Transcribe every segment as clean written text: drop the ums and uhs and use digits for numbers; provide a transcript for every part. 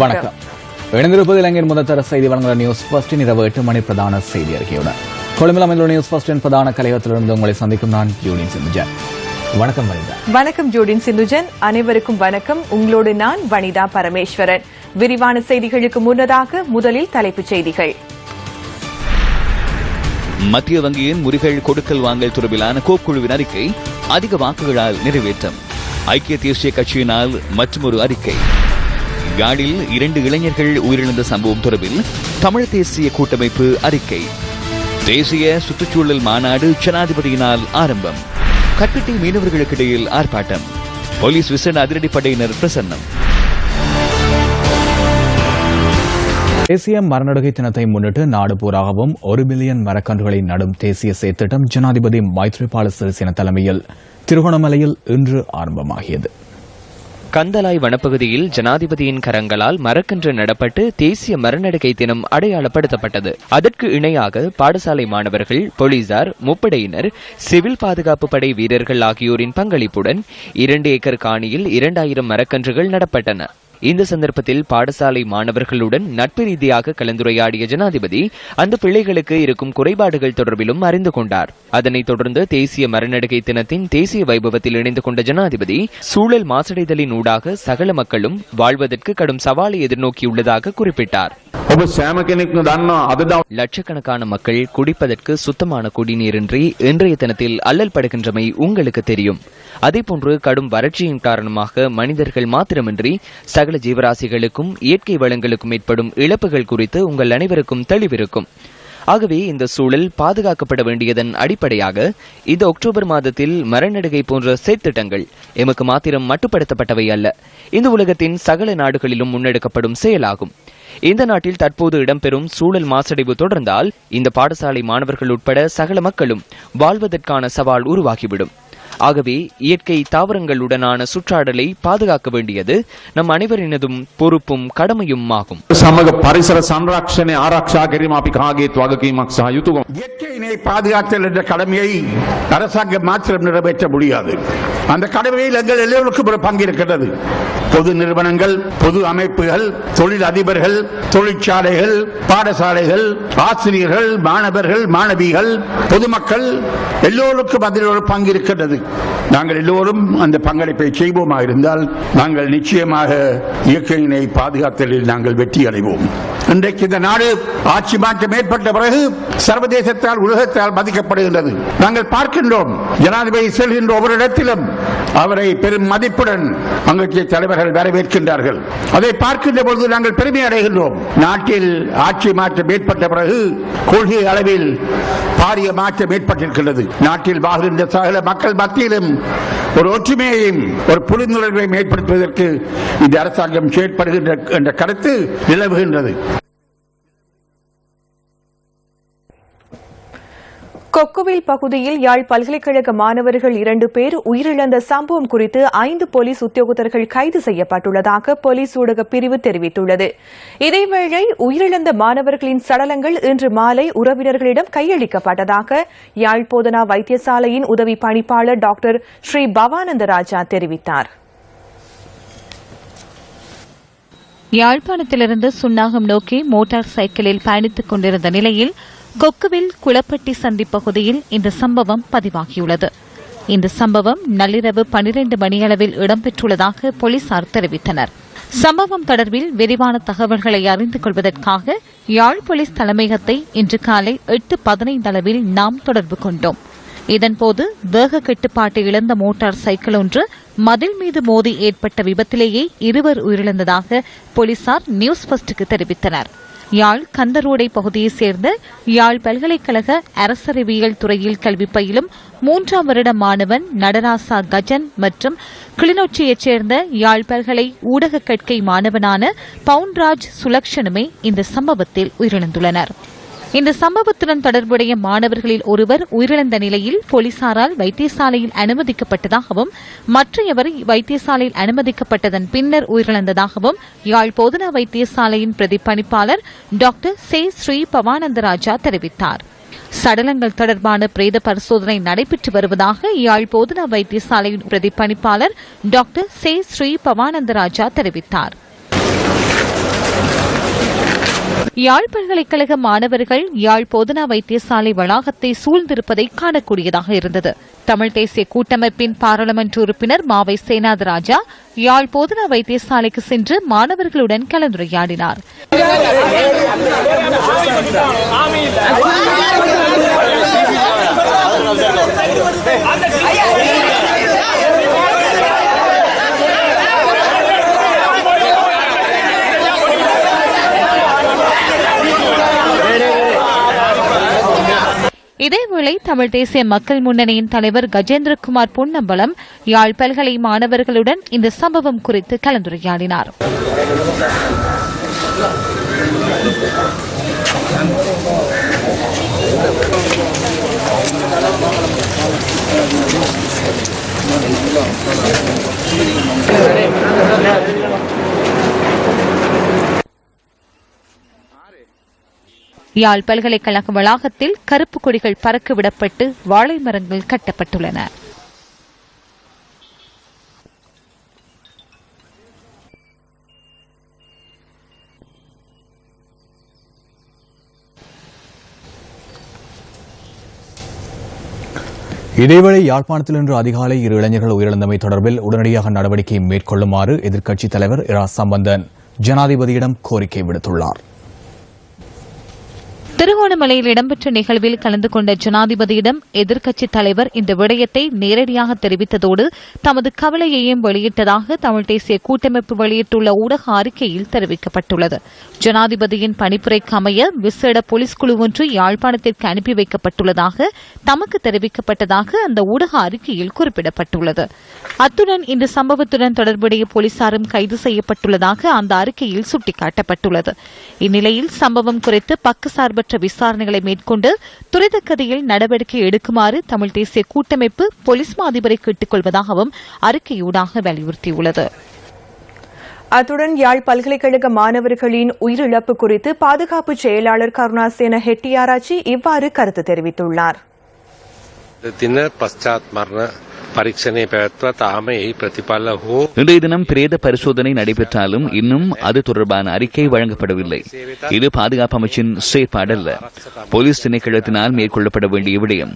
வணக்கம். இணைந்திருப்பது இலங்கையின் முதற்தர செய்தி வழங்குகிற நியூஸ் ஃபர்ஸ்டின் இரவு 8 மணி பிரதான செய்தி அறிக்கையுடன் கொழும்பில் அமைந்துள்ள நியூஸ் ஃபர்ஸ்டின் பிரதான கலையகத்திலிருந்து உங்களை சந்திக்கும் நான் ஜூடின் சிந்துஜன். வணக்கம் வனிதா. வணக்கம் ஜூடின் சிந்துஜன். அனைவருக்கும் வணக்கம். உங்களோடு நான் வனிதா பரமேஸ்வரன். விரிவான செய்திகளுக்கு முன்னதாக முதலில் தலைப்புச் செய்திகள். மத்திய வங்கியின் முறிகள் கொடுக்கல் வாங்கல் தொடர்பிலான கோப்புக்குழுவின் அறிக்கை அதிக வாக்குகளால் நிறைவேற்றம். ஐக்கிய தேசிய கட்சியினால் மற்றொரு அறிக்கை. காடில் 2 இளைஞர்கள் உயிரிழந்த சம்பவம் தொடர்பில் தமிழ் தேசிய கூட்டமைப்பு அறிக்கை. தேசிய சுற்றுச்சூழல் மாநாடு ஜனாதிபதியினால் ஆரம்பம். கற்பிட்டி மீனவர்களுக்கிடையில் ஆர்ப்பாட்டம். போலீஸ் விசேட அதிரடிப்படையினர் பிரசன்னம். தேசிய மரநடுகை தினத்தை முன்னிட்டு நாடு பூராகவும் 1 பில்லியன் மரக்கன்றுகளை நடும் தேசிய செயற்திட்டம் ஜனாதிபதி மைத்ரிபால சிறிசேன தலைமையில் திருகோணமலையில் இன்று ஆரம்பமாகியது. கந்தலாய் வனப்பகுதியில் ஜனாதிபதியின் கரங்களால் மரக்கன்று நடப்பட்டு தேசிய மரநடுகை தினம் அடையாளப்படுத்தப்பட்டது. அதற்கு இணையாக பாடசாலை மாணவர்கள், போலீசார், முப்படையினர், சிவில் பாதுகாப்பு படை வீரர்கள் ஆகியோரின் பங்களிப்புடன் 2 ஏக்கர் காணியில் 2000 மரக்கன்றுகள் நடப்பட்டன. இந்த சந்தர்ப்பத்தில் பாடசாலை மாணவர்களுடன் நட்பு ரீதியாக கலந்துரையாடிய ஜனாதிபதி அந்த பிள்ளைகளுக்கு இருக்கும் குறைபாடுகள் தொடர்பிலும் அறிந்து கொண்டார். அதனைத் தொடர்ந்து தேசிய மரநடுகை தினத்தின் தேசிய வைபவத்தில் இணைந்து கொண்ட ஜனாதிபதி சூழல் மாசடைதலின் ஊடாக சகல மக்களும் வாழ்வதற்கு கடும் சவாலை எதிர்நோக்கியுள்ளதாக குறிப்பிட்டார். லட்சக்கணக்கான மக்கள் குடிப்பதற்கு சுத்தமான குடிநீரின்றி இன்றைய தினத்தில் அல்லல் படுகின்றமை உங்களுக்கு தெரியும். அதேபோன்று கடும் வறட்சியின் காரணமாக மனிதர்கள் மாத்திரமின்றி சகல ஜீவராசிகளுக்கும் இயற்கை வளங்களுக்கும் ஏற்படும் இழப்புகள் குறித்து உங்கள் அனைவருக்கும் தெளிவிருக்கும். ஆகவே இந்த சூழல் பாதுகாக்கப்பட வேண்டியதன் அடிப்படையாக இந்த அக்டோபர் மாதத்தில் மரநடுகை போன்ற செயற்திட்டங்கள் எமக்கு மாத்திரம் மட்டுப்படுத்தப்பட்டவை அல்ல, இந்த உலகத்தின் சகல நாடுகளிலும் முன்னெடுக்கப்படும் செயலாகும். இந்த நாட்டில் தற்போது இடம்பெறும் சூழல் மாசடைவு தொடர்ந்தால் இந்த பாடசாலை மாணவர்கள் உட்பட சகல மக்களும் வாழ்வதற்கான சவால் உருவாகிவிடும். ஆகவே இயற்கை தாவரங்களுடனான சுற்றாடலை பாதுகாக்க வேண்டியது நம் அனைவரினதும் பொறுப்பும் கடமையும் ஆகும். சமூக பரிசர சம்ரக்ஷணை ஆரக்ஷா கிரீம் අපි කාගේත් වගකීමක් සහ යුතුයකමක්. இயற்கையினை பாதுகாத்தல் என்ற கடமையை அரசாங்கம் மாத்திரம் நிறைவேற்ற முடியாது. அந்த கடமையில் எங்கள் எல்லோருக்கும் ஒரு பங்கு இருக்கிறது. பொது நிறுவனங்கள், பொது அமைப்புகள், தொழில் அதிபர்கள், தொழிற்சாலைகள், பாடசாலைகள், ஆசிரியர்கள், மாணவர்கள், மாணவிகள், பொதுமக்கள் எல்லோருக்கும் அதில் ஒரு பங்கு இருக்கிறது. நாங்கள் எல்லோரும் அந்த பங்களிப்பை செய்வோமா இருந்தால் நாங்கள் நிச்சயமாக இயற்கையினை பாதுகாத்தலில் நாங்கள் வெற்றி அடைவோம். இன்றைக்கு இந்த நாடு ஆட்சி மாற்றம் ஏற்பட்ட பிறகு சர்வதேசத்தால் உலகத்தால் மதிக்கப்படுகின்றது. நாங்கள் பார்க்கின்றோம், ஜனாதிபதி செல்கின்ற ஒவ்வொரு இடத்திலும் அவரை பெரும் மதிப்புடன் அங்கத்திய தலைவர்கள் வரவேற்கின்றார்கள். அதை பார்க்கின்ற பொழுது நாங்கள் பெருமை அடைகின்றோம். நாட்டில் ஆட்சி மாற்றம் ஏற்பட்ட பிறகு கொள்கை அளவில் பாரிய மாற்றம் ஏற்பட்டிருக்கிறது. நாட்டில் வாழ்கின்ற சகல மக்கள் மத்தியிலும் ஒரு ஒற்றுமையையும் ஒரு புரிந்துணர்வையும் ஏற்படுத்துவதற்கு இந்த அரசாங்கம் செயற்படுகின்ற என்ற கருத்து நிலவுகின்றது. கொக்குவில் பகுதியில் யாழ் பல்கலைக்கழக மாணவர்கள் 2 பேர் உயிரிழந்த சம்பவம் குறித்து 5 போலீஸ் உத்தியோகத்தர்கள் கைது செய்யப்பட்டுள்ளதாக போலீஸ் ஊடக பிரிவு தெரிவித்துள்ளது. இதேவேளை உயிரிழந்த மாணவர்களின் சடலங்கள் இன்று மாலை உறவினர்களிடம் கையளிக்கப்பட்டதாக யாழ் போதனா வைத்தியசாலையின் உதவி பணிப்பாளர் டாக்டர் ஸ்ரீ பவானந்தராஜா தெரிவித்தார். யாழ்ப்பாணத்திலிருந்து சுன்னாகம் நோக்கி மோட்டார் சைக்கிளில் பயணித்துக் கொண்டிருந்த நிலையில் கொக்குவில் குளப்பட்டி சந்தி பகுதியில் இந்த சம்பவம் பதிவாகியுள்ளது. இந்த சம்பவம் நள்ளிரவு 12 மணியளவில் இடம்பெற்றுள்ளதாக போலீசார் தெரிவித்தனர். சம்பவம் தொடர்பில் விரிவான தகவல்களை அறிந்து கொள்வதற்காக யாழ் போலீஸ் தலைமையகத்தை இன்று காலை 8:15 அளவில் நாம் தொடர்பு கொண்டோம். இதன்போது வேக கட்டுப்பாட்டை இழந்த மோட்டார் சைக்கிள் ஒன்று மதில் மீது மோதி ஏற்பட்ட விபத்திலேயே 2 உயிரிழந்ததாக போலீசார் நியூஸ் ஃபர்ஸ்டுக்கு தெரிவித்தனர். யாழ் கந்தரோடை பகுதியைச் சேர்ந்த யாழ் பல்கலைக்கழக அரசறிவியல் துறையில் கல்வி பயிலும் 3ஆம் வருட மாணவன் நடராசா கஜன் மற்றும் கிளிநொச்சியைச் சேர்ந்த யாழ் பல்கலை ஊடக கற்கை மாணவனான பவுன்ராஜ் சுலக்ஷனுமே இந்த சம்பவத்தில் உயிரிழந்துள்ளனர். இந்த சம்பவத்துடன் தொடர்புடைய மாணவர்களில் ஒருவர் உயிரிழந்த நிலையில் போலீசாரால் வைத்தியசாலையில் அனுமதிக்கப்பட்டதாகவும் மற்றையவர் வைத்தியசாலையில் அனுமதிக்கப்பட்டதன் பின்னர் உயிரிழந்ததாகவும் யாழ் போதனா வைத்தியசாலையின் பிரதிபலிப்பாளர் டாக்டர் ஸ்ரீ பவானந்தராஜா தெரிவித்தார். சடலங்கள் தொடர்பான பிரேத பரிசோதனை நடைபெற்று வருவதாக யாழ் போதனா வைத்தியசாலையின் பிரதிபலிப்பாளர் டாக்டர் ஸ்ரீ பவானந்தராஜா தெரிவித்தார். யாழ் பல்கலைக்கழக மாணவர்கள் யாழ் போதனா வைத்தியசாலை வளாகத்தை சூழ்ந்திருப்பதை காணக்கூடியதாக இருந்தது. தமிழ் தேசிய கூட்டமைப்பின் பாராளுமன்ற உறுப்பினர் மாவை சேனாதராஜா யாழ் போதனா வைத்தியசாலைக்கு சென்று மாணவர்களுடன் கலந்துரையாடினார். இதேவேளை தமிழ் தேசிய மக்கள் முன்னணியின் தலைவர் கஜேந்திரகுமார் பொன்னம்பலம் யாழ் பல்கலை மாணவர்களுடன் இந்த சம்பவம் குறித்து கலந்துரையாடினார். யாழ் பல்கலைக்கழக வளாகத்தில் கருப்பு கொடிகள் பறக்கவிடப்பட்டு வாழை மரங்கள் கட்டப்பட்டுள்ளன. இதேவேளை யாழ்ப்பாணத்தில் இன்று அதிகாலை 2 இளைஞர்கள் உயிரிழந்தமை தொடர்பில் உடனடியாக நடவடிக்கை மேற்கொள்ளுமாறு எதிர்க்கட்சித் தலைவர் இரா சம்பந்தன் ஜனாதிபதியிடம் கோரிக்கை விடுத்துள்ளார். திருகோணமலையில் இடம்பெற்ற நிகழ்வில் கலந்து கொண்ட ஜனாதிபதியிடம் எதிர்க்கட்சித் தலைவர் இந்த விடயத்தை நேரடியாக தெரிவித்ததோடு தமது கவலையையும் வெளியிட்டதாக தமிழ் தேசிய கூட்டமைப்பு வெளியிட்டுள்ள ஊடக அறிக்கையில் தெரிவிக்கப்பட்டுள்ளது. ஜனாதிபதியின் பணிப்புரைக்கு அமைய விசேட போலீஸ் குழு ஒன்று யாழ்ப்பாணத்திற்கு அனுப்பி வைக்கப்பட்டுள்ளதாக தமக்கு தெரிவிக்கப்பட்டதாக அந்த ஊடக அறிக்கையில் குறிப்பிடப்பட்டுள்ளது. அத்துடன் இந்த சம்பவத்துடன் தொடர்புடைய போலீசாரும் கைது செய்யப்பட்டுள்ளதாக அந்த அறிக்கையில் சுட்டிக்காட்டப்பட்டுள்ளது. இந்நிலையில் சம்பவம் குறித்து பக்கசார்பற்ற விசாரணைகளை மேற்கொண்டு துரிதகதியில் நடவடிக்கை எடுக்குமாறு தமிழ் தேசிய கூட்டமைப்பு போலீஸ் மா அதிபரை கேட்டுக் கொள்வதாகவும் அறிக்கையூடாக வலியுறுத்தியுள்ளது. அத்துடன் யாழ் பல்கலைக்கழக மாணவர்களின் உயிரிழப்பு குறித்து பாதுகாப்பு செயலாளர் கருணாசேன ஹெட்டியாராச்சி இவ்வாறு கருத்து தெரிவித்துள்ளார். இன்றைய தினம் பிரேத பரிசோதனை நடைபெற்றாலும் இன்னும் அது தொடர்பான அறிக்கை வழங்கப்படவில்லை. இது பாதுகாப்பு அமைச்சின் செயற்பாடல்ல, போலீஸ் திணைக்களத்தினால் மேற்கொள்ளப்பட வேண்டிய விடயம்.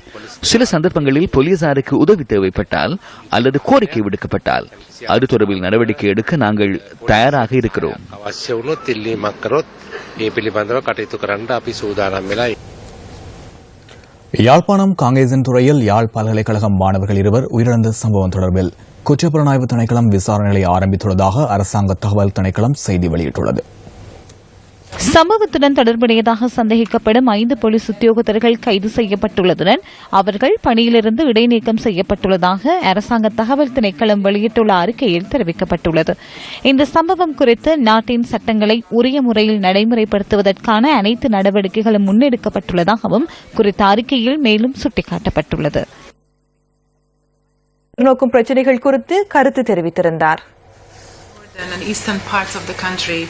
சில சந்தர்ப்பங்களில் போலீசாருக்கு உதவி தேவைப்பட்டால் அல்லது கோரிக்கை விடுக்கப்பட்டால் அது தொடர்பில் நடவடிக்கை எடுக்க நாங்கள் தயாராக இருக்கிறோம். யாழ்ப்பாணம் காங்கேசன் துறையில் யாழ் பல்கலைக்கழக மாணவர்கள் 2 உயிரிழந்த சம்பவம் தொடர்பில் குற்றப்புலனாய்வு திணைக்களம் விசாரணைகளை ஆரம்பித்துள்ளதாக அரசாங்க தகவல் திணைக்களம் செய்தி வெளியிட்டுள்ளது. சம்பவத்துடன் தொடர்புடையதாக சந்தேகிக்கப்படும் 5 போலீஸ் உத்தியோகத்தர்கள் கைது செய்யப்பட்டுள்ளதுடன் அவர்கள் பணியிலிருந்து இடைநீக்கம் செய்யப்பட்டுள்ளதாக அரசாங்க தகவல் திணைக்களம் வெளியிட்டுள்ள அறிக்கையில் தெரிவிக்கப்பட்டுள்ளது. இந்த சம்பவம் குறித்து நாட்டின் சட்டங்களை உரிய முறையில் நடைமுறைப்படுத்துவதற்கான அனைத்து நடவடிக்கைகளும் முன்னெடுக்கப்பட்டுள்ளதாகவும் குறித்த அறிக்கையில் மேலும் சுட்டிக்காட்டப்பட்டுள்ளது. நோக்கும் பிரச்சினைகள் குறித்து கருத்து தெரிவித்திருந்தார். and eastern parts of the country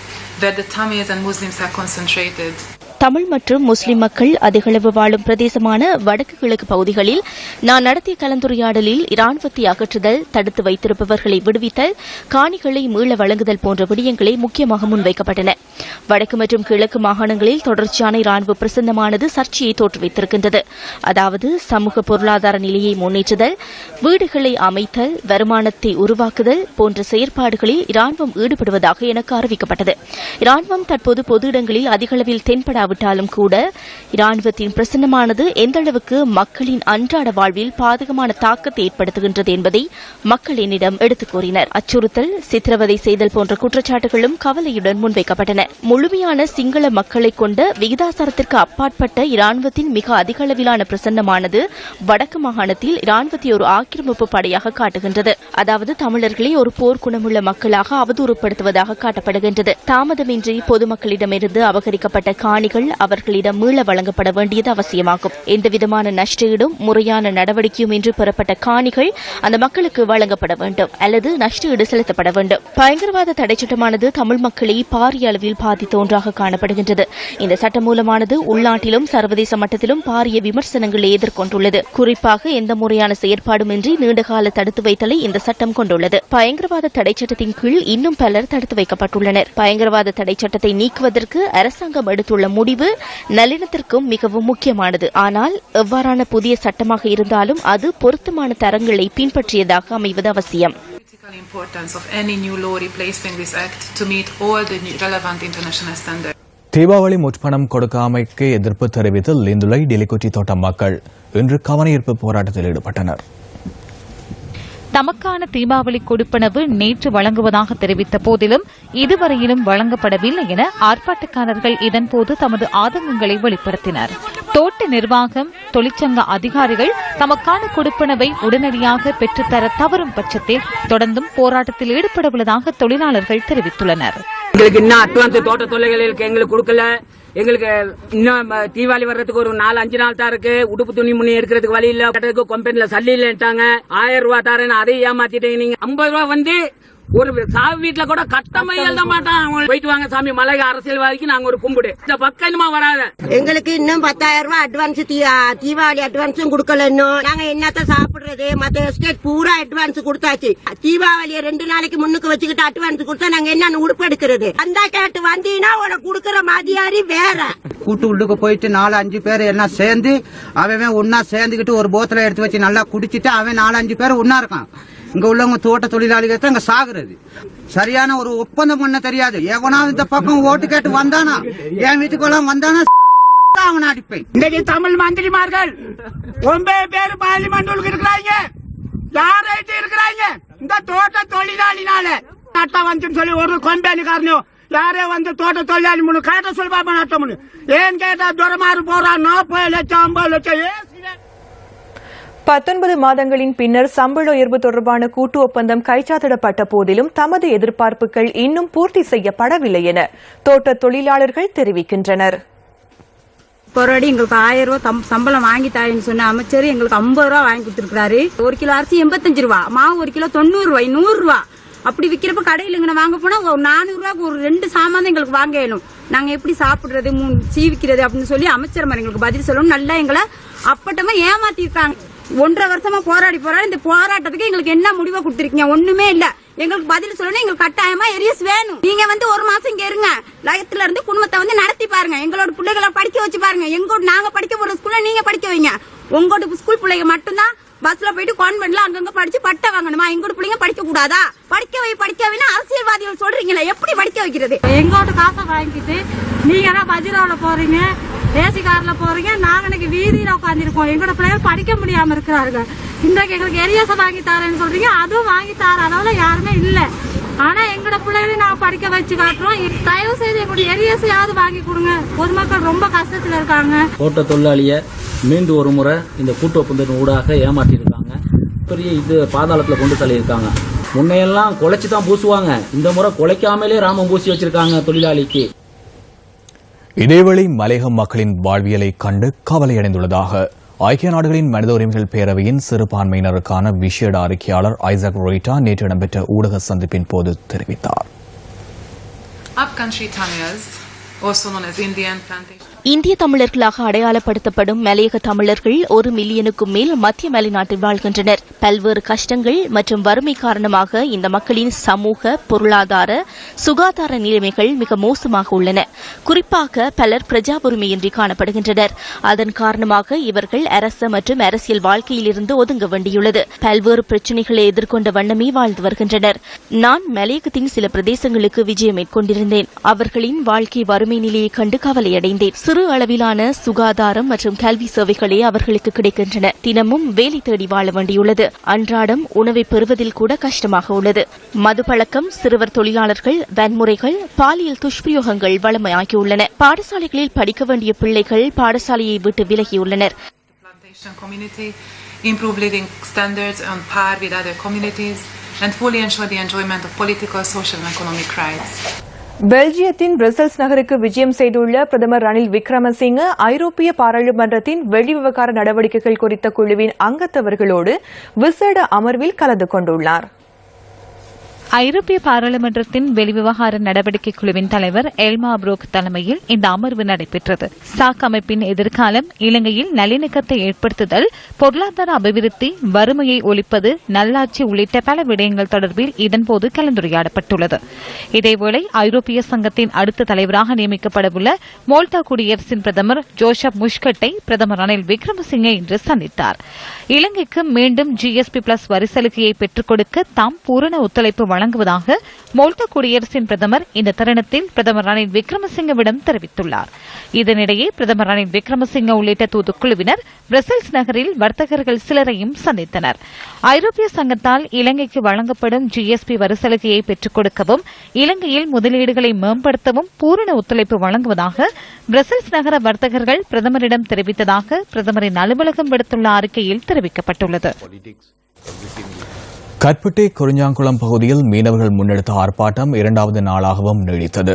where the Tamils and Muslims are concentrated. Tamil மற்றும் முஸ்லிம் மக்கள் அதிகளவு வாழும் பிரதேசமான வடக்கு கிழக்கு பகுதிகளில் நான் நடத்திய கலந்துரையாடலில் இராணுவத்தை அகற்றுதல், தடுத்து வைத்திருப்பவர்களை விடுவித்தல், காணிகளை மீள வழங்குதல் போன்ற விடயங்களே முக்கியமாக முன்வைக்கப்பட்டன. வடக்கு மற்றும் கிழக்கு மாகாணங்களில் தொடர்ச்சியான இராணுவ பிரசன்னமானது சர்ச்சையை தோற்றுவித்திருக்கின்றது. அதாவது சமூக பொருளாதார நிலையை முன்னேற்றுதல், வீடுகளை அமைத்தல், வருமானத்தை உருவாக்குதல் போன்ற செயற்பாடுகளில் இராணுவம் ஈடுபடுவதாக எனக்கு அறிவிக்கப்பட்டது. இராணுவம் தற்போது பொது இடங்களில் அதிகளவில் தென்பட விட்டாலும் கூட இராணுவத்தின் பிரசன்னமானது எந்த அளவுக்கு மக்களின் அன்றாட வாழ்வில் பாதகமான தாக்கத்தை ஏற்படுத்துகின்றது என்பதை மக்கள் என்னிடம் எடுத்துக் கூறினர். அச்சுறுத்தல், சித்திரவதை செய்தல் போன்ற குற்றச்சாட்டுகளும் கவலையுடன் முன்வைக்கப்பட்டன. முழுமையான சிங்கள மக்களை கொண்ட விகிதாசாரத்திற்கு அப்பாற்பட்ட இராணுவத்தின் மிக அதிக அளவிலான பிரசன்னமானது வடக்கு மாகாணத்தில் இராணுவத்தை ஒரு ஆக்கிரமிப்பு படையாக காட்டுகின்றது. அதாவது தமிழர்களை ஒரு போர்க்குணமுள்ள மக்களாக அவதூறுப்படுத்துவதாக காட்டப்படுகின்றது. தாமதமின்றி பொதுமக்களிடமிருந்து அபகரிக்கப்பட்ட காணிகள் கூலிகள் அவர்களிடம் மீள வழங்கப்பட வேண்டியது அவசியமாகும். எந்தவிதமான நஷ்டஈடும் முறையான நடவடிக்கையும் இன்றி பெறப்பட்ட காணிகள் அந்த மக்களுக்கு வழங்கப்பட வேண்டும் அல்லது நஷ்டஈடு செலுத்தப்பட வேண்டும். பயங்கரவாத தடை சட்டமானது தமிழ் மக்களை பாரிய அளவில் பாதித்த ஒன்றாக காணப்படுகின்றது. இந்த சட்டமூலமானது உள்நாட்டிலும் சர்வதேச மட்டத்திலும் பாரிய விமர்சனங்களை எதிர்கொண்டுள்ளது. குறிப்பாக எந்த முறையான செயற்பாடுமின்றி நீண்டகால தடுத்து வைத்தலை இந்த சட்டம் கொண்டுள்ளது. பயங்கரவாத தடை சட்டத்தின் கீழ் இன்னும் பலர் தடுத்து வைக்கப்பட்டுள்ளனர். பயங்கரவாத தடை சட்டத்தை நீக்குவதற்கு அரசாங்கம் எடுத்துள்ள முடிவு நல்லிணத்திற்கும் மிகவும் முக்கியமானது. ஆனால் எவ்வாறான புதிய சட்டமாக இருந்தாலும் அது பொருத்தமான தரங்களை பின்பற்றியதாக அமைவது அவசியம். தீபாவளி முற்பணம் கொடுக்காமைக்கு எதிர்ப்பு தெரிவித்து லிந்துலை டெலிகுட்டி தோட்ட மக்கள் இன்று கவனஈர்ப்பு போராட்டத்தில் ஈடுபட்டனர். தமக்கான தீபாவளி கொடுப்பனவு நேற்று வழங்குவதாக தெரிவித்த போதிலும் இதுவரையிலும் வழங்கப்படவில்லை என ஆர்ப்பாட்டக்காரர்கள் இதன்போது தமது ஆதங்கங்களை வெளிப்படுத்தினர். தோட்ட நிர்வாகம், தொழிற்சங்க அதிகாரிகள் தமக்கான கொடுப்பனவை உடனடியாக பெற்றுத்தர தவறும் பட்சத்தில் தொடர்ந்தும் போராட்டத்தில் ஈடுபடவுள்ளதாக தொழிலாளர்கள் தெரிவித்துள்ளனர். எங்களுக்கு இன்னும் அட்வான்ஸ் தோட்ட தொல்லைகளுக்கு எங்களுக்கு கொடுக்கல. எங்களுக்கு இன்னும் தீபாவளி வர்றதுக்கு ஒரு 4-5 நாள் தான் இருக்கு. உடுப்பு துணி முன்னி எடுக்கிறதுக்கு வழி இல்ல. கம்பெனில சல்லி இல்லட்டாங்க. 1000 ரூபாய் தரேன்னு அதை ஏமாத்திட்டீங்க. நீங்க 50 ரூபாய் வந்து ஒரு சாவி வீட்டுல கூட கட்டமா எழுத மாட்டான். போயிட்டு வாங்க சாமி, மலை அரசியல்வாதிக்கு நாங்க ஒரு கும்பிடு. இந்த பக்கமா வராத. எங்களுக்கு இன்னும் 10,000 ரூபாய் அட்வான்ஸ் தீபாவளி அட்வான்ஸும் கொடுக்கல. இன்னும் நாங்க என்னத்த சாப்பிடுறது? மத்த எஸ்டேட் பூரா அட்வான்ஸ் கொடுத்தாச்சு. தீபாவளியை 2 நாளைக்கு முன்னுக்கு வச்சுக்கிட்டு அட்வான்ஸ் கொடுத்தா நாங்க என்ன உடுப்பு எடுக்கிறது? அந்த கேட்டு வந்தீங்கன்னா உனக்கு கொடுக்கற மதியாரி வேற. கூட்டு உள்ளுக்கு போயிட்டு 4-5 பேர் எல்லாம் சேர்ந்து அவன் ஒன்னா சேர்ந்துக்கிட்டு ஒரு போத்தல எடுத்து வச்சு நல்லா குடிச்சிட்டு அவன் 4-5 பேர் ஒன்னா இருக்கான். இங்க உள்ளவங்க தோட்ட தொழிலாளிகள் தான் இங்க சாகுறது. சரியான ஒரு ஒப்பந்தம் பண்ண தெரியாது. எவனாவது இந்த பக்கம் ஓட்டு கேட்டு வந்தானா, என் வீட்டுக்குள்ள வந்தானா அவனை அடிப்பேன். இன்றைக்கு தமிழ் மந்திரிமார்கள் 9 பேர் பார்லிமெண்ட் இருக்கிறாங்க. யாரைட்டு இருக்கிறாங்க? இந்த தோட்ட தொழிலாளினால நட்டா வந்து சொல்லி ஒரு கம்பெனிக்காரனையும் யாரே வந்து தோட்ட தொழிலாளி முன்னு கேட்ட சொல்லி பாப்பா நட்டம் ஏன் கேட்டா துரமாறு போறான். 40 லட்சம் 50 லட்சம் 19 மாதங்களின் பின்னர் சம்பள உயர்வு தொடர்பான கூட்டு ஒப்பந்தம் கைச்சாத்திடப்பட்ட போதிலும் தமது எதிர்பார்ப்புகள் இன்னும் பூர்த்தி செய்யப்படவில்லை என தோட்ட தொழிலாளர்கள் தெரிவிக்கின்றனர். போராடி எங்களுக்கு 1000 ரூபாய் சம்பளம் வாங்கி தாயின்னு சொன்ன அமைச்சர் எங்களுக்கு 50 ரூபாய் வாங்கி கொடுத்திருக்காரு. 1 கிலோ அரிசி 85 ரூபாய், மாவு 1 கிலோ 90 ரூபாய், 100 ரூபாய் அப்படி விக்கிறப்ப கடையில் இங்க வாங்க போனா ஒரு 400 ரூபாய்க்கு ஒரு 2 சாமான் எங்களுக்கு வாங்க இயலும். நாங்க எப்படி சாப்பிடுறது, சீவிக்கிறது அப்படின்னு சொல்லி அமைச்சர் எங்களுக்கு பதில் சொல்லணும். நல்லா எங்களை அப்பட்டமா ஏமாத்திருக்காங்க. 1.5 வருஷமா போராடி இந்த போராட்டத்துக்கு எங்களுக்கு என்ன முடிவை கொடுத்திருக்கீங்க? ஒண்ணுமே இல்ல. எங்களுக்கு பதில் சொல்லணும். எங்களுக்கு கட்டாயமா எரியஸ் வேணும். நீங்க வந்து 1 மாசம் இங்க இருங்க. லயத்துல இருந்து குடும்பத்தை வந்து நடத்தி பாருங்க. எங்களோட பிள்ளைகளை படிக்க வச்சு பாருங்க. எங்கோட நாங்க படிக்க போற ஸ்கூல்ல நீங்க படிக்க வைங்க. உங்களோட ஸ்கூல் பிள்ளைங்க மட்டும்தான் பஸ்ல போயிட்டு கான்வென்ட்ல அங்கங்க படிச்சு பட்டை வாங்கணுமா? எங்களோட பிள்ளைங்க படிக்க கூடாதா? படிக்க வைனா அரசியல்வாதிகள் சொல்றீங்களா? எப்படி படிக்க வைக்கிறது? எங்களோட காசை வாங்கிட்டு நீங்க தான் பஜ்ராவில போறீங்க, ஏசி கார்ல போறீங்க. நாங்க இன்னைக்கு வீதியில உட்காந்துருக்கோம். எங்களோட பிள்ளைகள் படிக்க முடியாம இருக்கிறாங்க. இன்றைக்கு எங்களுக்கு எரியச வாங்கி தரேன்னு சொல்றீங்க. அதுவும் வாங்கி தர அளவுல யாருமே இல்ல. ஆனா எங்களோட பிள்ளைகளை நாங்க படிக்க வச்சு காட்டுறோம். தயவு செய்து எங்களுடைய எரியசையாவது வாங்கி கொடுங்க. பொதுமக்கள் ரொம்ப கஷ்டத்துல இருக்காங்க. தோட்ட தொழிலாளிய மீண்டும் ஒரு முறை இந்த கூட்டு ஒப்பந்தத்தின் ஊடாக ஏமாற்றிருக்காங்க. பெரிய இது பாதாளத்துல கொண்டு தள்ளியிருக்காங்க. முன்னையெல்லாம் குலைச்சு தான் பூசுவாங்க. இந்த முறை குலைக்காமலே ராமம் பூசி வச்சிருக்காங்க தொழிலாளிக்கு. இதேவேளை மலையக மக்களின் வாழ்வியலை கண்டு கவலையடைந்துள்ளதாக ஐக்கிய நாடுகளின் மனித உரிமைகள் பேரவையின் சிறுபான்மையினருக்கான விசேட அறிக்கையாளர் ஐசக் ரோய்டா நேற்று இடம்பெற்ற ஊடக சந்திப்பின் போது தெரிவித்தார். இந்திய தமிழர்களாக அடையாளப்படுத்தப்படும் மலையக தமிழர்கள் 1 மில்லியனுக்கும் மேல் மத்திய மலைநாட்டில் வாழ்கின்றனர். பல்வேறு கஷ்டங்கள் மற்றும் வறுமை காரணமாக இந்த மக்களின் சமூக, பொருளாதார, சுகாதார நிலைமைகள் மிக மோசமாக உள்ளன. குறிப்பாக பலர் பிரஜா உரிமையின்றி காணப்படுகின்றனர். அதன் காரணமாக இவர்கள் அரச மற்றும் அரசியல் வாழ்க்கையிலிருந்து ஒதுங்க வேண்டியுள்ளது. பல்வேறு பிரச்சினைகளை எதிர்கொண்ட வண்ணமே வாழ்ந்து வருகின்றனர். நான் மலையகத்தின் சில பிரதேசங்களுக்கு விஜயம் மேற்கொண்டிருந்தேன். அவர்களின் வாழ்க்கை வறுமை நிலையை கண்டு கவலையடைந்தேன். சிறு அளவிலான சுகாதாரம் மற்றும் கல்வி சேவைகளே அவர்களுக்கு கிடைக்கின்றன. தினமும் வேலை தேடி வாழ வேண்டியுள்ளது. அன்றாடம் உணவை பெறுவதில் கூட கஷ்டமாக உள்ளது. மதுப்பழக்கம், சிறுவர் தொழிலாளர்கள், வன்முறைகள், பாலியல் துஷ்பிரயோகங்கள் வளமையாகியுள்ளன. பாடசாலைகளில் படிக்க வேண்டிய பிள்ளைகள் பாடசாலையை விட்டு விலகியுள்ளனர். Improve living standards on par with other communities and fully ensure the enjoyment of political, social and economic rights. பெல்ஜியத்தின் பிரசல்ஸ் நகருக்கு விஜயம் செய்துள்ள பிரதமர் ரணில் விக்ரமசிங்க ஐரோப்பிய பாராளுமன்றத்தின் வெளிவிவகார நடவடிக்கைகள் குறித்த குழுவின் அங்கத்தவர்களோடு விசேட அமர்வில் கலந்து கொண்டுள்ளார். ஐரோப்பிய பாராளுமன்றத்தின் வெளிவிவகார நடவடிக்கை குழுவின் தலைவர் எல்மா புரோக் தலைமையில் இந்த அமர்வு நடைபெற்றது. சாக் அமைப்பின் எதிர்காலம், இலங்கையில் நல்லிணக்கத்தை ஏற்படுத்துதல், பொருளாதார அபிவிருத்தி, வறுமையை ஒழிப்பது, நல்லாட்சி உள்ளிட்ட பல விடயங்கள் தொடர்பில் இதன்போது கலந்துரையாடப்பட்டுள்ளது. இதேவேளை ஐரோப்பிய சங்கத்தின் அடுத்த தலைவராக நியமிக்கப்படவுள்ள மோல்டா குடியரசின் பிரதமர் ஜோசப் முஷ்கட்டை பிரதமர் ரணில் விக்ரமசிங்கே இன்று சந்தித்தார். இலங்கைக்கு மீண்டும் GSP+ வரி சலுகையை பெற்றுக் கொடுக்க தாம் பூரண ஒத்துழைப்பு வழங்குவதாக மோல்டா குடியரசின் பிரதமர் இந்த தருணத்தில் பிரதமர் ரணில் விக்ரமசிங்கவிடம் தெரிவித்துள்ளார். இதனிடையே பிரதமர் ரணில் விக்ரமசிங்க உள்ளிட்ட தூதுக்குழுவினர் பிரசல்ஸ் நகரில் வர்த்தகர்கள் சிலரையும் சந்தித்தனர். ஐரோப்பிய சங்கத்தால் இலங்கைக்கு வழங்கப்படும் GSP வரி சலுகையை பெற்றுக் கொடுக்கவும், இலங்கையில் முதலீடுகளை மேம்படுத்தவும் பூரண ஒத்துழைப்பு வழங்குவதாக பிரசல்ஸ் நகர வர்த்தகர்கள் பிரதமரிடம் தெரிவித்ததாக பிரதமரின் அலுவலகம் விடுத்துள்ள அறிக்கையில் தெரிவிக்கப்பட்டுள்ளது. கட்பட்டி குறிஞ்சாங்குளம் பகுதியில் மீனவர்கள் முன்னெடுத்த ஆர்ப்பாட்டம் 2வது நாளாகவும் நீடித்தது.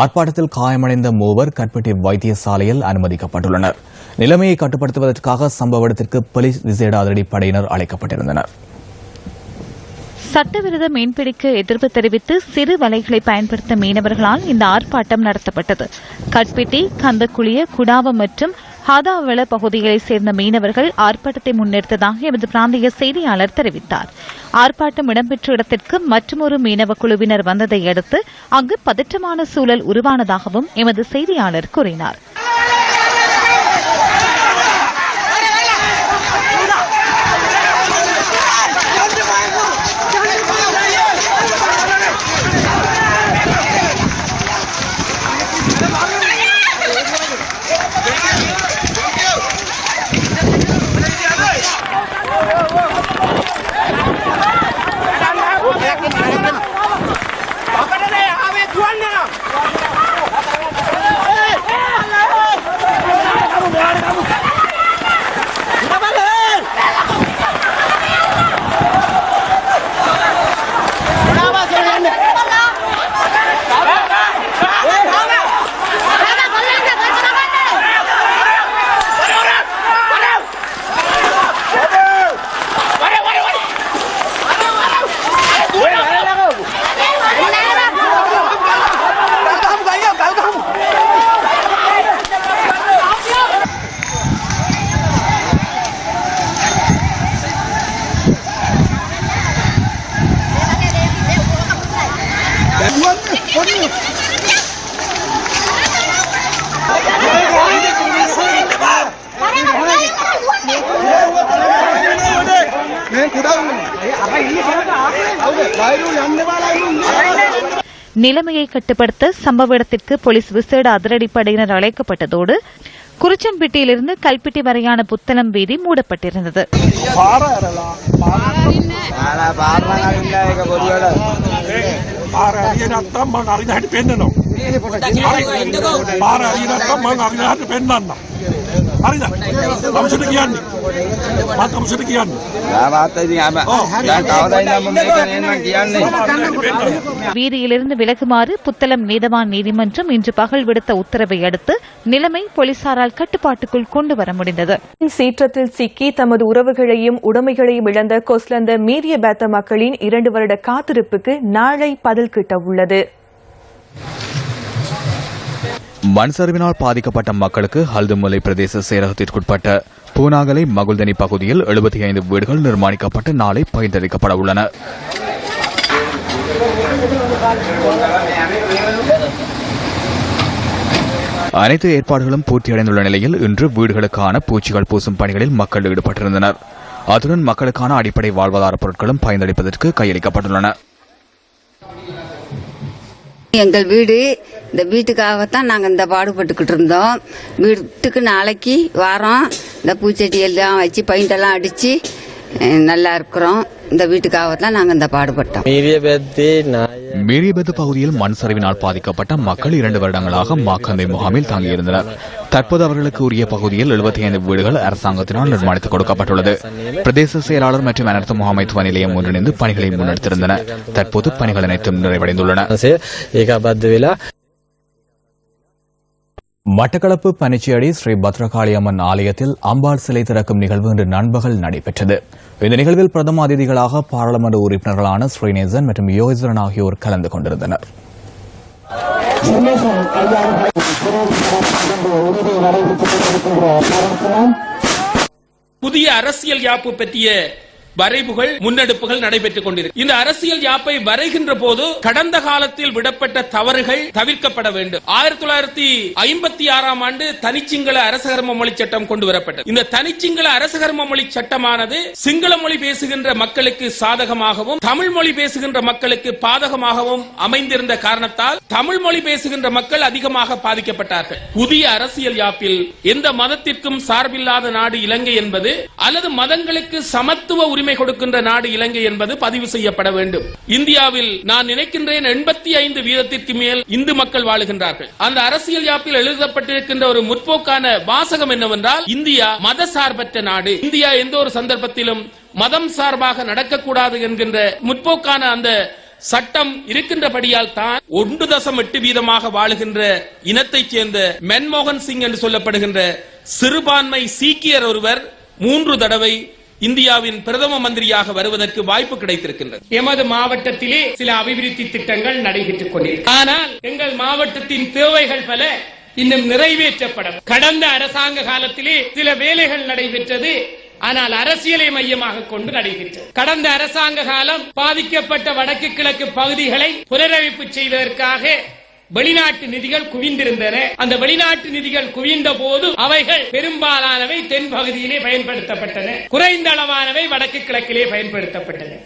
ஆர்ப்பாட்டத்தில் காயமடைந்த 3 கட்பட்டி வைத்தியசாலையில் அனுமதிக்கப்பட்டுள்ளனர். நிலைமையை கட்டுப்படுத்துவதற்காக சம்பவ இடத்திற்கு போலீஸ் விசேட அதிரடிப்படையினர் அழைக்கப்பட்டிருந்தனர். சட்டவிரோத மீன்பிடிக்க எதிர்ப்பு தெரிவித்து சிறு வலைகளை பயன்படுத்த மீனவர்களால் இந்த ஆர்ப்பாட்டம் நடத்தப்பட்டது. கட்பிட்டி, கந்தக்குளிய, குடாவம் மற்றும் ஹாதாவள பகுதிகளைச் சேர்ந்த மீனவர்கள் ஆர்ப்பாட்டத்தை முன்னெடுத்ததாக எமது பிராந்திய செய்தியாளர் தெரிவித்தார். ஆர்ப்பாட்டம் இடம்பெற்ற இடத்திற்கு மற்றொரு மீனவ குழுவினர் வந்ததை அடுத்து அங்கு பதற்றமான சூழல் உருவானதாகவும் எமது செய்தியாளர் கூறினார். நிலைமையை கட்டுப்படுத்த சம்பவ இடத்திற்கு போலீஸ் விசேட அதிரடிப்படையினர் அழைக்கப்பட்டதோடு குறிச்சம்பட்டியிலிருந்து கல்பிட்டி வரையான புத்தளம் வீதி மூடப்பட்டிருந்தது. வீதியிலிருந்து விலகுமாறு புத்தளம் நீதவான் நீதிமன்றம் இன்று பகல் விடுத்த உத்தரவை அடுத்து நிலைமை போலீசாரால் கட்டுப்பாட்டுக்குள் கொண்டு வர முடிந்தது. சீற்றத்தில் சிக்கி தமது உறவுகளையும் உடைமைகளையும் இழந்த கொஸ்லந்த மீரிய பேத்த மக்களின் 2 வருட காத்திருப்புக்கு நாளை பதில் கிட்ட உள்ளது. மண் சரிவினால் பாதிக்கப்பட்ட மக்களுக்கு ஹல்துமலை பிரதேச செயலகத்திற்குட்பட்ட பூனாகலை மகுல்தனி பகுதியில் 75 வீடுகள் நிர்மாணிக்கப்பட்டு நாளை பகிர்ந்தளிக்கப்பட உள்ளன. அனைத்து ஏற்பாடுகளும் பூர்த்தியடைந்துள்ள நிலையில் இன்று வீடுகளுக்கான பூச்சிகள் பூசும் பணிகளில் மக்கள் ஈடுபட்டிருந்தனர். அத்துடன் மக்களுக்கான அடிப்படை வாழ்வாதார பொருட்களும் பயனளிப்பதற்கு கையளிக்கப்பட்டுள்ளன. எங்கள் வீடு, இந்த வீட்டுக்காகத்தான் நாங்கள் இந்த பாடுபட்டுக்கிட்டு இருந்தோம். வீட்டுக்கு நாளைக்கு வாரம் இந்த பூச்செடி எல்லாம் வச்சு பெயிண்டெல்லாம் அடித்து நல்லா இருக்கிறோம். இந்த வீட்டுக்காகத்தான் நாங்கள் இந்த பாடுபட்டோம். மீரியபெத்து பகுதியில் மண் சரிவினால் பாதிக்கப்பட்ட மக்கள் 2 வருடங்களாக மாக்கந்தை முகாமில் தங்கியிருந்தனர். தற்போது அவர்களுக்கு உரிய பகுதியில் 75 வீடுகள் அரசாங்கத்தினால் நிர்மாணித்துக் கொடுக்கப்பட்டுள்ளது. பிரதேச செயலாளர் மற்றும் அனர்த்த முகாமைத்துவ நிலையம் ஒன்றிணைந்து பணிகளை முன்னெடுத்திருந்தன. தற்போது பணிகள் அனைத்தும் நிறைவடைந்துள்ளன. மட்டக்களப்பு பனிச்சியடி ஸ்ரீ பத்ரகாளி அம்மன் ஆலயத்தில் அம்பாள் சிலை திறக்கும் நிகழ்வு இன்று நண்பகல் நடைபெற்றது. இந்த நிகழ்வில் பிரதம அதிதிகளாக பாராளுமன்ற உறுப்பினர்களான ஸ்ரீநேசன் மற்றும் யோகேஸ்வரன் ஆகியோர் கலந்து கொண்டிருந்தனர். புதிய அரசியல் யாப்பு பற்றிய வரைவுகள் முன்னெடுப்புகள் நடைபெற்றுக் கொண்டிருக்கு. இந்த அரசியல் யாப்பை வரைகின்ற போது கடந்த காலத்தில் விடப்பட்ட தவறுகள் தவிர்க்கப்பட வேண்டும். 1956ஆம் ஆண்டு தனிச்சிங்கள அரசகர்ம மொழி சட்டம் கொண்டு வரப்பட்டது. இந்த தனிச்சிங்கள அரசகர்ம மொழி சட்டமானது சிங்கள மொழி பேசுகின்ற மக்களுக்கு சாதகமாகவும் தமிழ் மொழி பேசுகின்ற மக்களுக்கு பாதகமாகவும் அமைந்திருந்த காரணத்தால் தமிழ் மொழி பேசுகின்ற மக்கள் அதிகமாக பாதிக்கப்பட்டார்கள். புதிய அரசியல் யாப்பில் எந்த மதத்திற்கும் சார்பில்லாத நாடு இலங்கை என்பது அல்லது மதங்களுக்கு சமத்துவ உரிமை கொடுக்கின்ற நாடு இலங்கை என்பது பதிவு செய்யப்பட வேண்டும். இந்தியாவில் நான் நினைக்கின்றேன் 85% மேல் இந்து மக்கள் வாழுகின்றார்கள். அந்த அரசியல் யாப்பில் எழுதப்பட்டிருக்கின்ற ஒரு முற்போக்கான வாசகம் என்னவென்றால், இந்தியா மத சார்பற்ற நாடு, இந்தியா எந்த ஒரு சந்தர்ப்பத்திலும் மதம் சார்பாக நடக்கக்கூடாது என்கின்ற முற்போக்கான அந்த சட்டம் இருக்கின்றபடியால் தான் 1.8% வாழுகின்ற இனத்தைச் சேர்ந்த மன்மோகன் சிங் என்று சொல்லப்படுகின்ற சிறுபான்மை சீக்கியர் ஒருவர் 3 தடவை இந்தியாவின் பிரதம மந்திரியாக வருவதற்கு வாய்ப்பு கிடைத்திருக்கின்றது. எமது மாவட்டத்திலே சில அபிவிருத்தி திட்டங்கள் நடைபெற்றுக் கொண்டிருக்கிறது. ஆனால் எங்கள் மாவட்டத்தின் தேவைகள் பல இன்னும் நிறைவேற்றப்படும். கடந்த அரசாங்க காலத்திலே சில வேலைகள் நடைபெற்றது. ஆனால் அரசியலை மையமாக கொண்டு நடைபெற்றது. கடந்த அரசாங்க காலம் பாதிக்கப்பட்ட வடக்கு கிழக்கு பகுதிகளை புனரமைப்பு செய்வதற்காக வெளிநாட்டு நிதிகள் குவிந்திருந்தன. அந்த வெளிநாட்டு நிதிகள் குவிந்த போது அவைகள் பெரும்பாலானவை தென் பகுதியிலே பயன்படுத்தப்பட்டன, குறைந்த அளவானவை வடக்கு கிழக்கிலே பயன்படுத்தப்பட்டன.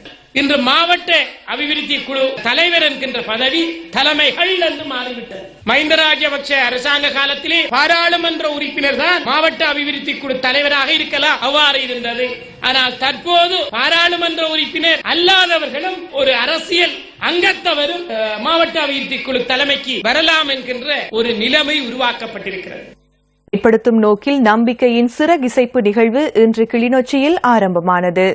இன்று மாவட்ட அபிவிருத்தி குழு தலைவர் என்கின்ற பதவி தலைமைகள் என்று மாறிவிட்டது. மஹிந்த ராஜபக்ஷ அரசாங்க காலத்திலே பாராளுமன்ற உறுப்பினர் தான் மாவட்ட அபிவிருத்தி குழு தலைவராக இருக்கலாம், அவ்வாறு இருந்தது. ஆனால் தற்போது பாராளுமன்ற உறுப்பினர் அல்லாதவர்களும் ஒரு அரசியல் அங்கத்தவரும் மாவட்ட அபிவிருத்தி குழு தலைமைக்கு வரலாம் என்கின்ற ஒரு நிலைமை உருவாக்கப்பட்டிருக்கிறது. ஏற்படுத்தும் நோக்கில் நம்பிக்கையின் சிறகிசைப்பு நிகழ்வு இன்று கிளிநொச்சியில் ஆரம்பமானது.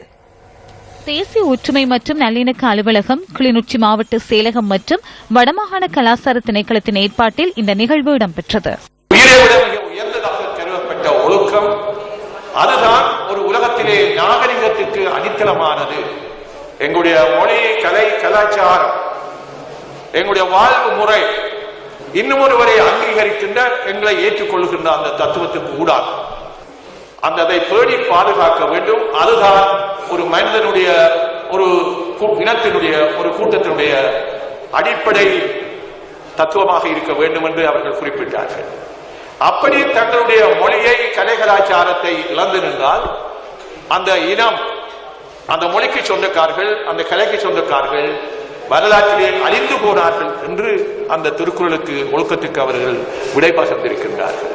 தேசிய ஒற்றுமை மற்றும் நல்லிணக்க அலுவலகம், கிளிநொச்சி மாவட்ட செயலகம் மற்றும் வடமாகாண கலாச்சார திணைக்களத்தின் ஏற்பாட்டில் இந்த நிகழ்வு இடம்பெற்றது. உயர்ந்ததாக கருதப்பட்ட ஒழுக்கம் அதுதான் ஒரு உலகத்திலே நாகரிகத்திற்கு அடித்தளமானது. எங்களுடைய மொழி, கலை, கலாச்சாரம், எங்களுடைய வாழ்வு முறை இன்னும் ஒருவரை அங்கீகரிக்கின்ற, எங்களை ஏற்றுக்கொள்கின்ற அந்த தத்துவத்துக்கு ஊடாக அதை பேணி பாதுகாக்க வேண்டும். அதுதான் ஒரு மனிதனுடைய, ஒரு இனத்தினுடைய, ஒரு கூட்டத்தினுடைய அடிப்படை தத்துவமாக இருக்க வேண்டும் என்று அவர்கள் குறிப்பிட்டார்கள். அப்படி தங்களுடைய மொழியை, கலை, கலாச்சாரத்தை இழந்து நின்றால் அந்த இனம், அந்த மொழிக்கு சொந்தக்காரர்கள், அந்த கலைக்கு சொந்தக்காரர்கள் வரலாற்றிலே அழிந்து போனார்கள் என்று அந்த திருக்குறளுக்கு, ஒழுக்கத்துக்கு அவர்கள் விடை பகிர்ந்திருக்கின்றார்கள்.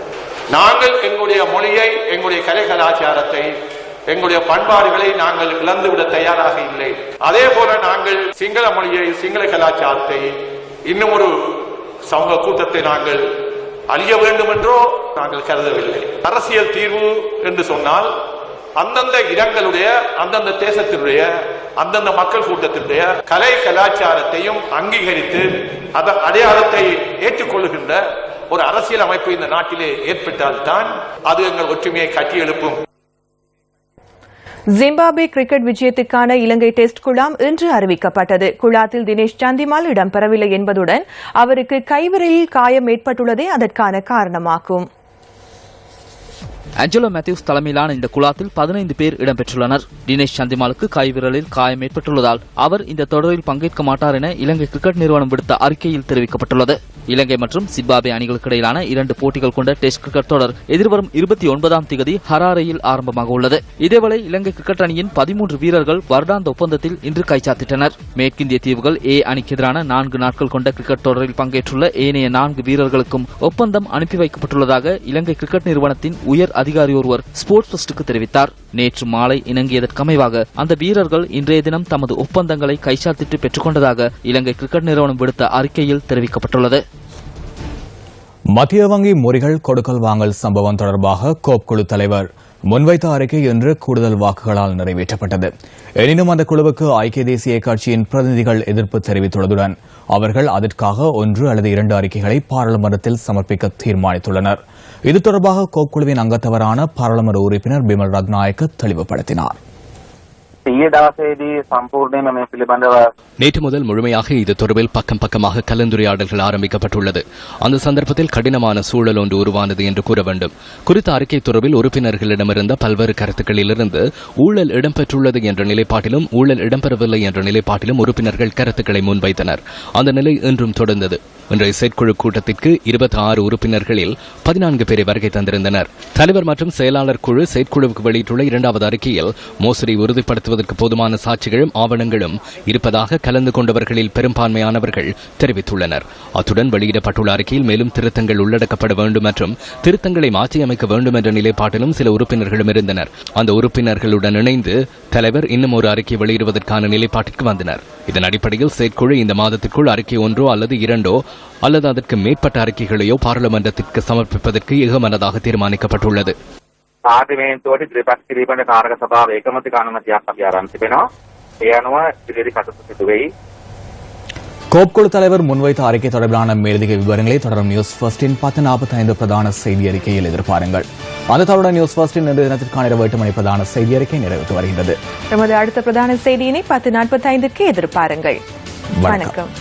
நாங்கள் எங்களுடைய மொழியை, எங்களுடைய கலை கலாச்சாரத்தை, எங்களுடைய பண்பாடுகளை நாங்கள் இழந்துவிட தயாராக இல்லை. அதே போல நாங்கள் சிங்கள மொழியை, சிங்கள கலாச்சாரத்தை, இன்னும் ஒரு சமூக கூட்டத்தை நாங்கள் அழிய வேண்டும் என்றோ நாங்கள் கருதவில்லை. அரசியல் தீர்வு என்று சொன்னால் அந்தந்த இடங்களுடைய, அந்தந்த தேசத்தினுடைய, அந்தந்த மக்கள் கூட்டத்தினுடைய கலை கலாச்சாரத்தையும் அங்கீகரித்து அதன் அடையாளத்தை ஏற்றுக்கொள்ளுகின்ற ஒரு அரசியல் அமைப்பு இந்த நாட்டிலே ஏற்பட்டால் தான் அது எங்கள் ஒற்றுமையை கட்டியெழுப்பும். ஜிம்பாப்வே கிரிக்கெட் விஜயத்துக்கான இலங்கை டெஸ்ட் குழாம் இன்று அறிவிக்கப்பட்டது. குழாத்தில் தினேஷ் சந்திமால் இடம்பெறவில்லை என்பதுடன் அவருக்கு கைவிரலில் காயம் ஏற்பட்டுள்ளதே அதற்கான காரணமாகும். ஆஞ்சலோ மேத்யூஸ் தலைமையிலான இந்த குழாத்தில் 15 பேர் இடம்பெற்றுள்ளனர். தினேஷ் சந்திமாலுக்கு கைவிரலில் காயம் ஏற்பட்டுள்ளதால் அவர் இந்த தொடரில் பங்கேற்க மாட்டார் என இலங்கை கிரிக்கெட் நிறுவனம் விடுத்த அறிக்கையில் தெரிவிக்கப்பட்டுள்ளது. இலங்கை மற்றும் ஜிம்பாப்வே அணிகளுக்கு இடையிலான 2 போட்டிகள் கொண்ட டெஸ்ட் கிரிக்கெட் தொடர் எதிர்வரும் 29ஆம் தேதி ஹராரேயில் ஆரம்பமாக உள்ளது. இதேவேளை இலங்கை கிரிக்கெட் அணியின் 13 வீரர்கள் வருடாந்த ஒப்பந்தத்தில் இன்று கைச்சாத்திட்டனர். மேற்கிந்திய தீவுகள் ஏ அணிக்கு எதிரான 4 நாட்கள் கொண்ட கிரிக்கெட் தொடரில் பங்கேற்றுள்ள ஏனைய 4 வீரர்களுக்கும் ஒப்பந்தம் அனுப்பி வைக்கப்பட்டுள்ளதாக இலங்கை கிரிக்கெட் நிறுவனத்தின் உயர் அதிகாரி ஒருவர் ஸ்போர்ட்ஸ் ஃபர்ஸ்டுக்கு தெரிவித்தார். நேற்று மாலை இணங்கியதற்கமைவாக அந்த வீரர்கள் இன்றைய தினம் தமது ஒப்பந்தங்களை கைச்சாத்திட்டு பெற்றுக் கொண்டதாக இலங்கை கிரிக்கெட் நிறுவனம் விடுத்த அறிக்கையில் தெரிவிக்கப்பட்டுள்ளது. மத்திய வங்கி முறிகள் கொடுக்கல் வாங்கல் சம்பவம் தொடர்பாக கோப் குழு தலைவர் முன்வைத்த அறிக்கை இன்று கூடுதல் வாக்குகளால் நிறைவேற்றப்பட்டது. எனினும் அந்த குழுவுக்கு ஐக்கிய தேசிய கட்சியின் பிரதிநிதிகள் எதிர்ப்பு தெரிவித்துள்ளதுடன் அவர்கள் அதற்காக 1 அல்லது 2 அறிக்கைகளை பாராளுமன்றத்தில் சமர்ப்பிக்க தீர்மானித்துள்ளனர். இது தொடர்பாக கோப் குழுவின் அங்கத்தவரான பாராளுமன்ற உறுப்பினர் பிமல் ரத்நாயக்க தெளிவுபடுத்தினார். நேற்று முதல் முழுமையாக இது தொடர்பில் பக்கம் பக்கமாக கலந்துரையாடல்கள் ஆரம்பிக்கப்பட்டுள்ளது. அந்த சந்தர்ப்பத்தில் கடினமான சூழல் ஒன்று உருவானது என்று கூற வேண்டும். குறித்த அறிக்கை தொடர்பில் உறுப்பினர்களிடமிருந்த பல்வேறு கருத்துக்களிலிருந்து ஊழல் இடம்பெற்றுள்ளது என்ற நிலைப்பாட்டிலும் ஊழல் இடம்பெறவில்லை என்ற நிலைப்பாட்டிலும் உறுப்பினர்கள் கருத்துக்களை முன்வைத்தனர். அந்த நிலை இன்றும் தொடர்ந்தது. இன்றைய செயற்குழு கூட்டத்திற்கு 26 உறுப்பினர்களில் 14 பேரை வருகை தந்திருந்தனர். தலைவர் மற்றும் செயலாளர் குழு செயற்குழுவுக்கு வெளியிட்டுள்ள 2வது அறிக்கையில் மோசடி உறுதிப்படுத்துவதற்கு போதுமான சாட்சிகளும் ஆவணங்களும் இருப்பதாக கலந்து கொண்டவர்களில் பெரும்பான்மையானவர்கள் தெரிவித்துள்ளனர். அத்துடன் வெளியிடப்பட்டுள்ள அறிக்கையில் மேலும் திருத்தங்கள் உள்ளடக்கப்பட வேண்டும் மற்றும் திருத்தங்களை மாற்றியமைக்க வேண்டும் என்ற நிலைப்பாட்டிலும் சில உறுப்பினர்களும் இருந்தனர். அந்த உறுப்பினர்களுடன் இணைந்து தலைவர் இன்னும் ஒரு அறிக்கை வெளியிடுவதற்கான நிலைப்பாட்டிற்கு வந்தனர். இதன் அடிப்படையில் செயற்குழு இந்த மாதத்திற்குள் அறிக்கை 1 அல்லது 2 அல்லது அதற்கு மேற்பட்ட அறிக்கைகளையோ பாராளுமன்றத்திற்கு சமர்ப்பிப்பதற்கு ஏகமனதாக தீர்மானிக்கப்பட்டுள்ளது. கோப் குழு தலைவர் முன்வைத்த அறிக்கை தொடர்பிலான மேலதிக விவரங்களை தொடரும் நியூஸ் ஃபர்ஸ்டின் 10:45 பிரதான செய்தி அறிக்கையில் எதிர்பாருங்கள். அந்த தவறுடன் நியூஸ் ஃபர்ஸ்டின் இன்று தினத்திற்கான இரவு 8 மணி பிரதான செய்தி அறிக்கை நிறைவேற்று வருகின்றது. நமது அடுத்த பிரதான செய்தியினை 10:45க்கு எதிர்பாருங்கள். வணக்கம்.